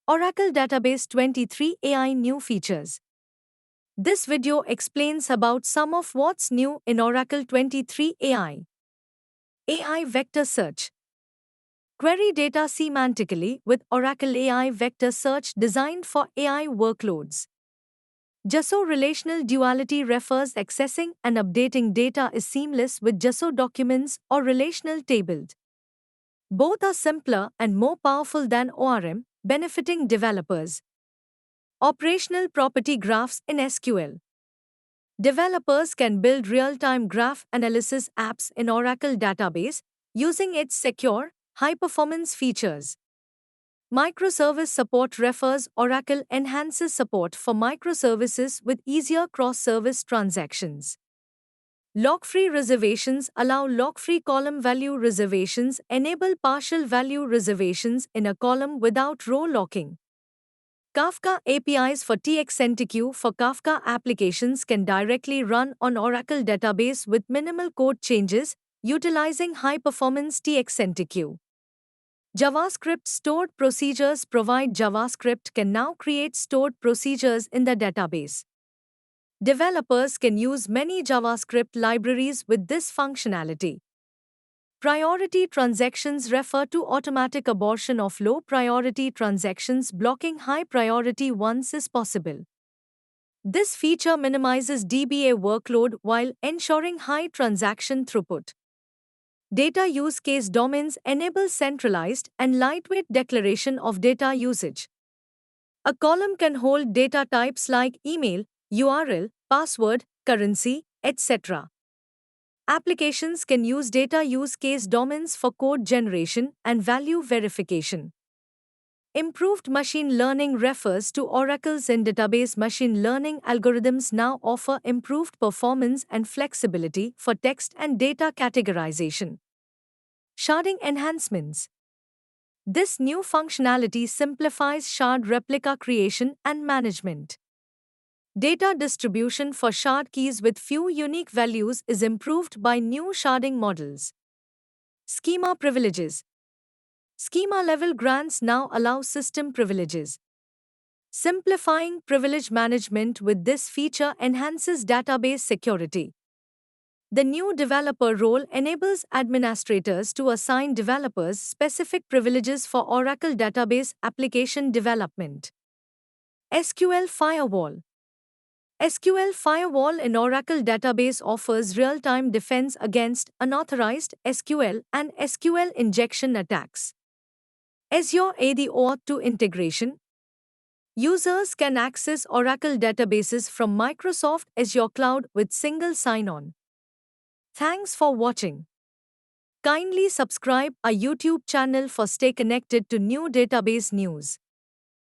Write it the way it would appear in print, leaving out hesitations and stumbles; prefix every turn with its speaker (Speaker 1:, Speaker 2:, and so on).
Speaker 1: Oracle Database 23 AI New Features. This video explains about some of what's new in Oracle 23 AI. AI Vector Search. Query data semantically with Oracle AI Vector Search designed for AI workloads. JSO Relational Duality refers accessing and updating data is seamless with JSO documents or relational tables. Both are simpler and more powerful than ORM, benefiting developers. Operational property graphs in SQL. Developers can build real-time graph analysis apps in Oracle Database using its secure, high-performance features. Microservice support refers Oracle enhances support for microservices with easier cross-service transactions. Lock-free reservations allow lock-free column value reservations enable partial value reservations in a column without row locking. Kafka APIs for TXNTQ for Kafka applications can directly run on Oracle Database with minimal code changes, utilizing high-performance TXNTQ. JavaScript stored procedures provide JavaScript can now create stored procedures in the database. Developers can use many JavaScript libraries with this functionality. Priority transactions refer to automatic abortion of low-priority transactions blocking high-priority ones is possible. This feature minimizes DBA workload while ensuring high transaction throughput. Data use case domains enable centralized and lightweight declaration of data usage. A column can hold data types like email, URL, password, currency, etc. Applications can use data use case domains for code generation and value verification. Improved machine learning refers to Oracle's in-database machine learning algorithms now offer improved performance and flexibility for text and data categorization. Sharding enhancements. This new functionality simplifies shard replica creation and management. Data distribution for shard keys with few unique values is improved by new sharding models. Schema privileges. Schema-level grants now allow system privileges. Simplifying privilege management with this feature enhances database security. The new developer role enables administrators to assign developers specific privileges for Oracle database application development. SQL Firewall. SQL Firewall in Oracle Database offers real-time defense against unauthorized SQL and SQL injection attacks. Azure AD Auth2 integration. Users can access Oracle databases from Microsoft Azure Cloud with single sign-on. Thanks for watching. Kindly subscribe our YouTube channel for stay connected to new database news.